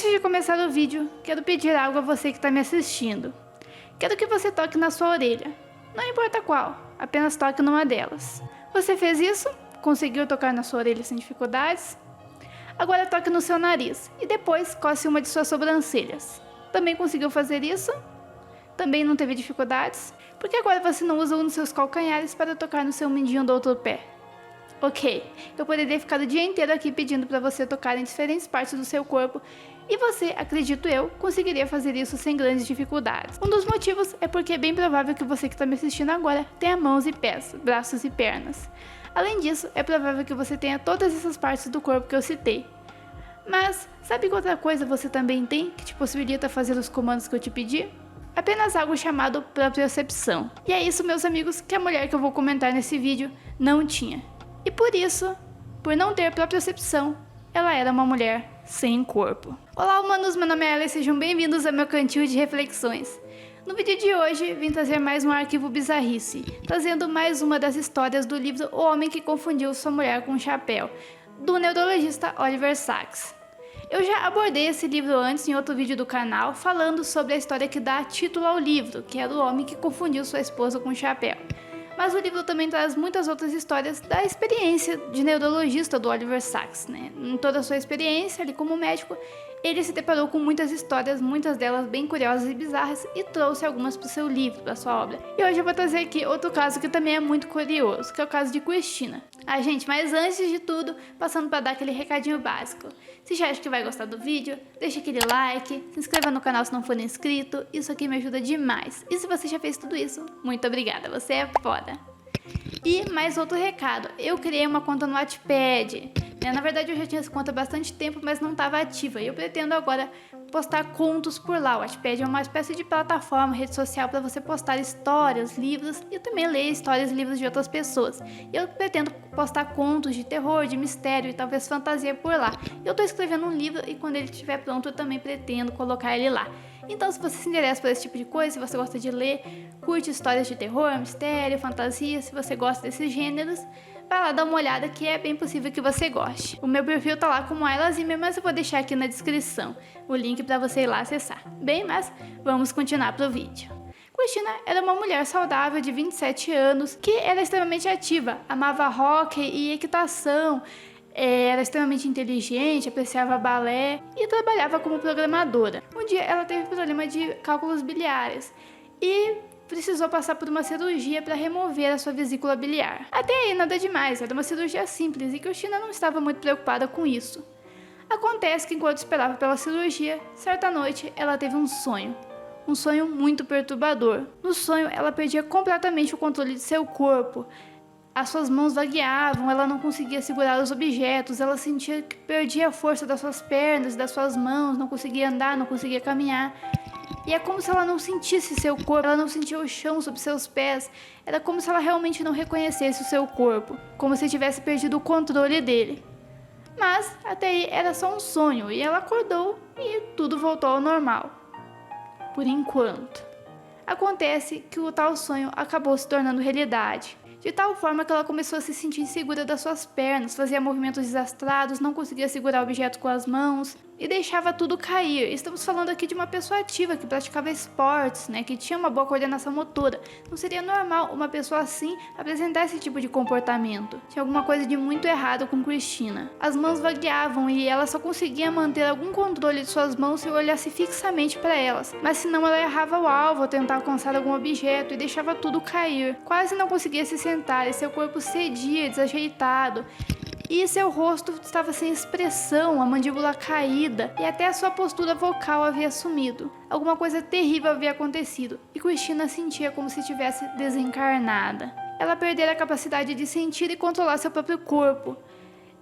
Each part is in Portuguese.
Antes de começar o vídeo, quero pedir algo a você que está me assistindo. Quero que você toque na sua orelha, não importa qual, apenas toque numa delas. Você fez isso? Conseguiu tocar na sua orelha sem dificuldades? Agora toque no seu nariz e depois coce uma de suas sobrancelhas. Também conseguiu fazer isso? Também não teve dificuldades? Por que agora você não usa um dos seus calcanhares para tocar no seu mindinho do outro pé? Ok, eu poderia ficar o dia inteiro aqui pedindo para você tocar em diferentes partes do seu corpo e você, acredito eu, conseguiria fazer isso sem grandes dificuldades. Um dos motivos é porque é bem provável que você que está me assistindo agora tenha mãos e pés, braços e pernas. Além disso, é provável que você tenha todas essas partes do corpo que eu citei. Mas, sabe que outra coisa você também tem que te possibilita fazer os comandos que eu te pedi? Apenas algo chamado propriocepção. E é isso, meus amigos, que a mulher que eu vou comentar nesse vídeo não tinha. E por isso, por não ter propriocepção, ela era uma mulher sem corpo. Olá, humanos, meu nome é Ela e sejam bem-vindos ao meu cantinho de reflexões. No vídeo de hoje, vim trazer mais um arquivo bizarrice, trazendo mais uma das histórias do livro O Homem que Confundiu Sua Mulher com um Chapéu, do neurologista Oliver Sacks. Eu já abordei esse livro antes em outro vídeo do canal, falando sobre a história que dá título ao livro, que era o homem que confundiu sua esposa com um chapéu. Mas o livro também traz muitas outras histórias da experiência de neurologista do Oliver Sacks, né? Em toda a sua experiência ali como médico, ele se deparou com muitas histórias, muitas delas bem curiosas e bizarras, e trouxe algumas para o seu livro, para sua obra. E hoje eu vou trazer aqui outro caso que também é muito curioso, que é o caso de Cristina. Gente, mas antes de tudo, passando para dar aquele recadinho básico. Se já acha que vai gostar do vídeo, deixa aquele like, se inscreva no canal se não for inscrito, isso aqui me ajuda demais. E se você já fez tudo isso, muito obrigada, você é foda. E mais outro recado, eu criei uma conta no Wattpad. Na verdade eu já tinha essa conta há bastante tempo, mas não estava ativa. E eu pretendo agora postar contos por lá. O Wattpad é uma espécie de plataforma, rede social para você postar histórias, livros e também ler histórias e livros de outras pessoas. Eu pretendo postar contos de terror, de mistério e talvez fantasia por lá. Eu estou escrevendo um livro e quando ele estiver pronto eu também pretendo colocar ele lá. Então, se você se interessa por esse tipo de coisa, se você gosta de ler, curte histórias de terror, mistério, fantasia, se você gosta desses gêneros, vai lá dar uma olhada que é bem possível que você goste. O meu perfil tá lá como Ayla Zimmer, mas eu vou deixar aqui na descrição o link para você ir lá acessar. Bem, mas vamos continuar pro vídeo. Cristina era uma mulher saudável de 27 anos que era extremamente ativa, amava hóquei e equitação, era extremamente inteligente, apreciava balé e trabalhava como programadora. Um dia ela teve problema de cálculos biliares e precisou passar por uma cirurgia para remover a sua vesícula biliar. Até aí nada demais, era uma cirurgia simples e Cristina não estava muito preocupada com isso. Acontece que enquanto esperava pela cirurgia, certa noite ela teve um sonho muito perturbador. No sonho ela perdia completamente o controle de seu corpo. As suas mãos vagueavam, ela não conseguia segurar os objetos, ela sentia que perdia a força das suas pernas, das suas mãos, não conseguia andar, não conseguia caminhar. E é como se ela não sentisse seu corpo, ela não sentia o chão sob seus pés, era como se ela realmente não reconhecesse o seu corpo, como se tivesse perdido o controle dele. Mas até aí era só um sonho e ela acordou e tudo voltou ao normal. Por enquanto. Acontece que o tal sonho acabou se tornando realidade. De tal forma que ela começou a se sentir insegura das suas pernas, fazia movimentos desastrados, não conseguia segurar objetos com as mãos e deixava tudo cair. Estamos falando aqui de uma pessoa ativa que praticava esportes, que tinha uma boa coordenação motora. Não seria normal uma pessoa assim apresentar esse tipo de comportamento. Tinha alguma coisa de muito errado com Cristina. As mãos vagueavam e ela só conseguia manter algum controle de suas mãos se olhasse fixamente para elas. Mas senão ela errava o alvo ao tentar alcançar algum objeto e deixava tudo cair. Quase não conseguia se sentar e seu corpo cedia, desajeitado. E seu rosto estava sem expressão, a mandíbula caída e até a sua postura vocal havia sumido. Alguma coisa terrível havia acontecido e Cristina sentia como se estivesse desencarnada. Ela perdera a capacidade de sentir e controlar seu próprio corpo.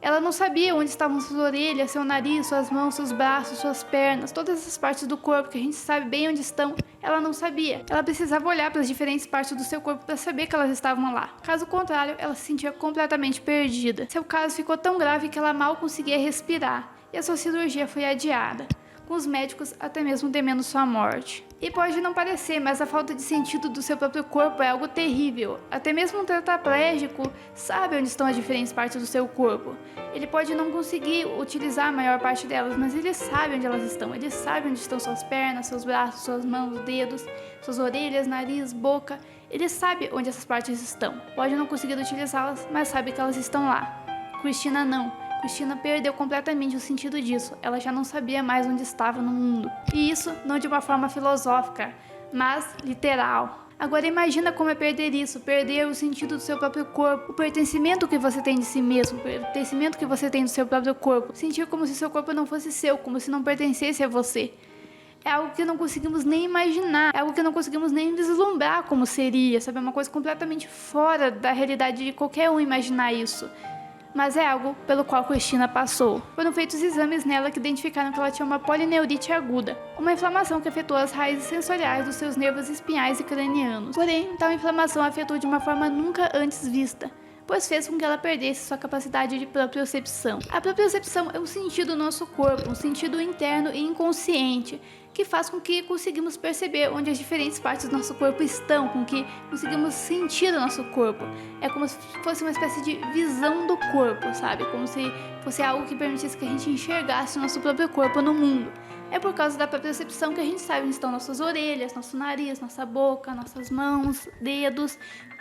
Ela não sabia onde estavam suas orelhas, seu nariz, suas mãos, seus braços, suas pernas, todas essas partes do corpo que a gente sabe bem onde estão. Ela não sabia. Ela precisava olhar para as diferentes partes do seu corpo para saber que elas estavam lá. Caso contrário, ela se sentia completamente perdida. Seu caso ficou tão grave que ela mal conseguia respirar e a sua cirurgia foi adiada. com os médicos até mesmo temendo sua morte. E pode não parecer, mas a falta de sentido do seu próprio corpo é algo terrível. Até mesmo um tetraplégico sabe onde estão as diferentes partes do seu corpo. Ele pode não conseguir utilizar a maior parte delas, mas ele sabe onde elas estão. Ele sabe onde estão suas pernas, seus braços, suas mãos, dedos, suas orelhas, nariz, boca. Ele sabe onde essas partes estão. Pode não conseguir utilizá-las, mas sabe que elas estão lá. Cristina não. Cristina perdeu completamente o sentido disso. Ela já não sabia mais onde estava no mundo. E isso não de uma forma filosófica, mas literal. Agora imagina como é perder isso, perder o sentido do seu próprio corpo, o pertencimento que você tem de si mesmo, o pertencimento que você tem do seu próprio corpo. Sentir como se seu corpo não fosse seu, como se não pertencesse a você. É algo que não conseguimos nem imaginar, é algo que não conseguimos nem vislumbrar como seria, sabe? É uma coisa completamente fora da realidade de qualquer um imaginar isso. Mas é algo pelo qual Cristina passou. Foram feitos exames nela que identificaram que ela tinha uma polineurite aguda, uma inflamação que afetou as raízes sensoriais dos seus nervos espinhais e cranianos. Porém, tal inflamação a afetou de uma forma nunca antes vista, pois fez com que ela perdesse sua capacidade de propriocepção. A propriocepção é um sentido do nosso corpo, um sentido interno e inconsciente, que faz com que conseguimos perceber onde as diferentes partes do nosso corpo estão, com que conseguimos sentir o nosso corpo. É como se fosse uma espécie de visão do corpo, sabe? Como se fosse algo que permitisse que a gente enxergasse o nosso próprio corpo no mundo. É por causa da propriocepção que a gente sabe onde estão nossas orelhas, nosso nariz, nossa boca, nossas mãos, dedos,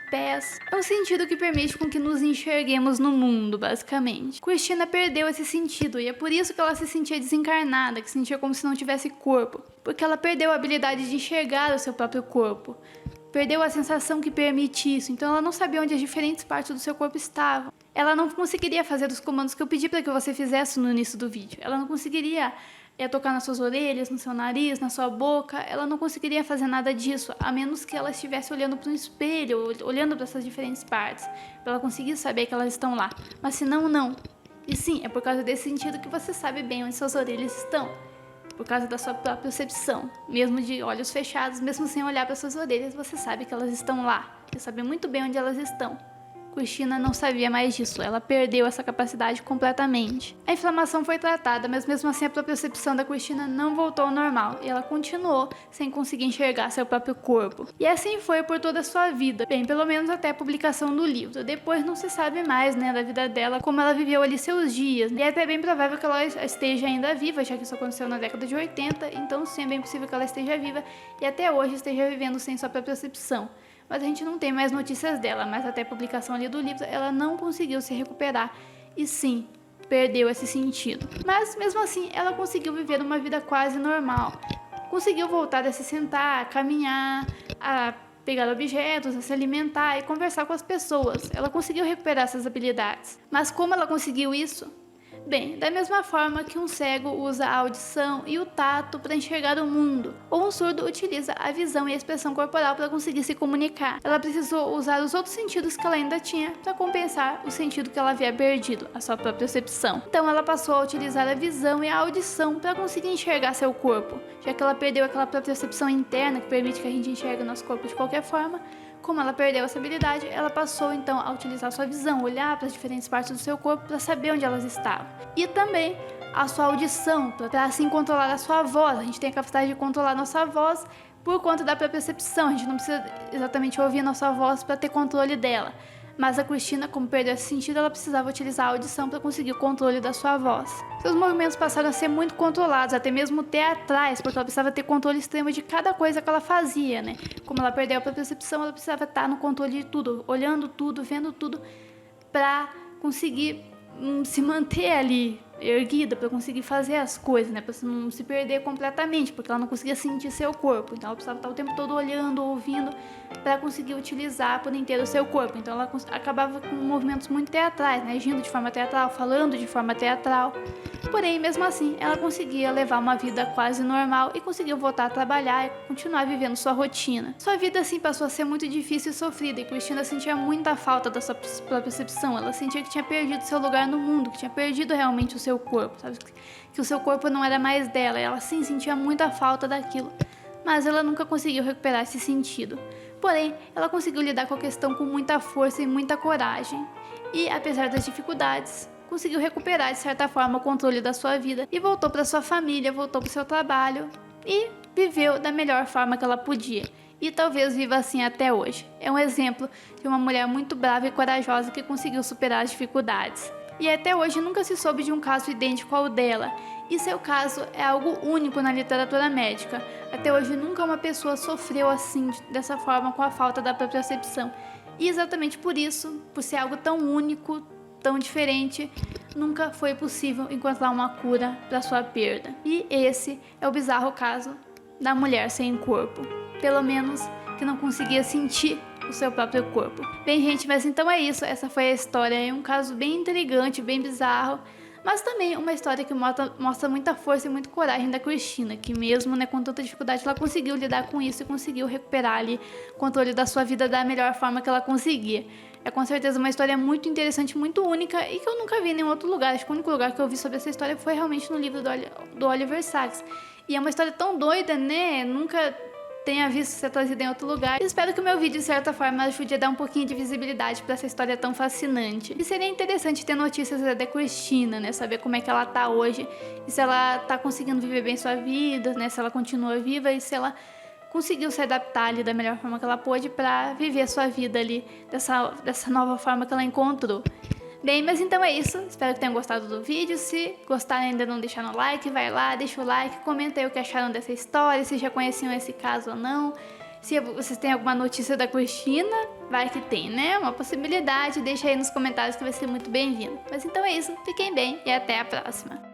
pés. É um sentido que permite com que nos enxerguemos no mundo, basicamente. Cristina perdeu esse sentido e é por isso que ela se sentia desencarnada, que se sentia como se não tivesse corpo, porque ela perdeu a habilidade de enxergar o seu próprio corpo. Perdeu a sensação que permite isso, então ela não sabia onde as diferentes partes do seu corpo estavam. Ela não conseguiria fazer os comandos que eu pedi para que você fizesse no início do vídeo. Ela não conseguiria tocar nas suas orelhas, no seu nariz, na sua boca. Ela não conseguiria fazer nada disso, a menos que ela estivesse olhando para um espelho, olhando para essas diferentes partes, para ela conseguir saber que elas estão lá. Mas se não, não. E sim, é por causa desse sentido que você sabe bem onde suas orelhas estão. Por causa da sua própria percepção. Mesmo de olhos fechados, mesmo sem olhar para suas orelhas, você sabe que elas estão lá. Você sabe muito bem onde elas estão. Cristina não sabia mais disso, ela perdeu essa capacidade completamente. A inflamação foi tratada, mas mesmo assim a propriocepção da Cristina não voltou ao normal e ela continuou sem conseguir enxergar seu próprio corpo. E assim foi por toda a sua vida, bem, pelo menos até a publicação do livro. Depois não se sabe mais, da vida dela, como ela viveu ali seus dias. E é até bem provável que ela esteja ainda viva, já que isso aconteceu na década de 80, então sim, é bem possível que ela esteja viva e até hoje esteja vivendo sem sua propriocepção. Mas a gente não tem mais notícias dela, mas até a publicação ali do livro, ela não conseguiu se recuperar e sim, perdeu esse sentido. Mas mesmo assim, ela conseguiu viver uma vida quase normal. Conseguiu voltar a se sentar, a caminhar, a pegar objetos, a se alimentar e conversar com as pessoas. Ela conseguiu recuperar essas habilidades. Mas como ela conseguiu isso? Bem, da mesma forma que um cego usa a audição e o tato para enxergar o mundo, ou um surdo utiliza a visão e a expressão corporal para conseguir se comunicar. Ela precisou usar os outros sentidos que ela ainda tinha para compensar o sentido que ela havia perdido, a sua própria percepção. Então ela passou a utilizar a visão e a audição para conseguir enxergar seu corpo, já que ela perdeu aquela própria percepção interna que permite que a gente enxergue nosso corpo de qualquer forma. Como ela perdeu essa habilidade, ela passou então a utilizar sua visão, olhar para as diferentes partes do seu corpo para saber onde elas estavam. E também a sua audição, para assim controlar a sua voz. A gente tem a capacidade de controlar a nossa voz por conta da própria percepção. A gente não precisa exatamente ouvir a nossa voz para ter controle dela. Mas a Cristina, como perdeu esse sentido, ela precisava utilizar a audição para conseguir o controle da sua voz. Seus movimentos passaram a ser muito controlados, até mesmo teatrais, porque ela precisava ter controle extremo de cada coisa que ela fazia, Como ela perdeu a percepção, ela precisava estar no controle de tudo, olhando tudo, vendo tudo, para conseguir se manter ali erguida, para conseguir fazer as coisas, para não se perder completamente, porque ela não conseguia sentir seu corpo. Então ela precisava estar o tempo todo olhando, ouvindo, para conseguir utilizar por inteiro o seu corpo. Então ela acabava com movimentos muito teatrais, agindo de forma teatral, falando de forma teatral. Porém, mesmo assim, ela conseguia levar uma vida quase normal e conseguiu voltar a trabalhar e continuar vivendo sua rotina. Sua vida, assim, passou a ser muito difícil e sofrida, e Cristina sentia muita falta da sua própria percepção. Ela sentia que tinha perdido seu lugar no mundo, que tinha perdido realmente o seu corpo, sabe? Que o seu corpo não era mais dela. Ela, sim, sentia muita falta daquilo, mas ela nunca conseguiu recuperar esse sentido. Porém, ela conseguiu lidar com a questão com muita força e muita coragem. E, apesar das dificuldades, conseguiu recuperar de certa forma o controle da sua vida e voltou para sua família, voltou para o seu trabalho e viveu da melhor forma que ela podia. E talvez viva assim até hoje. É um exemplo de uma mulher muito brava e corajosa que conseguiu superar as dificuldades. E até hoje nunca se soube de um caso idêntico ao dela. E seu caso é algo único na literatura médica. Até hoje nunca uma pessoa sofreu assim, dessa forma, com a falta da propriocepção. E exatamente por isso, por ser algo tão único, tão diferente, nunca foi possível encontrar uma cura para sua perda. E esse é o bizarro caso da mulher sem corpo. Pelo menos que não conseguia sentir o seu próprio corpo. Bem, gente, mas então é isso. Essa foi a história. É um caso bem intrigante, bem bizarro, mas também uma história que mostra muita força e muita coragem da Cristina, que mesmo, né, com tanta dificuldade, ela conseguiu lidar com isso e conseguiu recuperar ali o controle da sua vida da melhor forma que ela conseguia. É com certeza uma história muito interessante, muito única e que eu nunca vi em nenhum outro lugar. Acho que o único lugar que eu vi sobre essa história foi realmente no livro do Oliver Sacks. E é uma história tão doida, né? Nunca tenha visto ser trazida em outro lugar. Espero que o meu vídeo, de certa forma, ajude a dar um pouquinho de visibilidade para essa história tão fascinante. E seria interessante ter notícias da Cristina, né? Saber como é que ela tá hoje e se ela tá conseguindo viver bem sua vida, né? Se ela continua viva e se ela conseguiu se adaptar ali da melhor forma que ela pôde para viver a sua vida ali dessa nova forma que ela encontrou. Bem, mas então é isso. Espero que tenham gostado do vídeo. Se gostaram e ainda não deixaram o like, vai lá, deixa o like, comenta aí o que acharam dessa história, se já conheciam esse caso ou não. Se vocês têm alguma notícia da Cristina, vai que tem, né? Uma possibilidade, deixa aí nos comentários que vai ser muito bem-vindo. Mas então é isso, fiquem bem e até a próxima.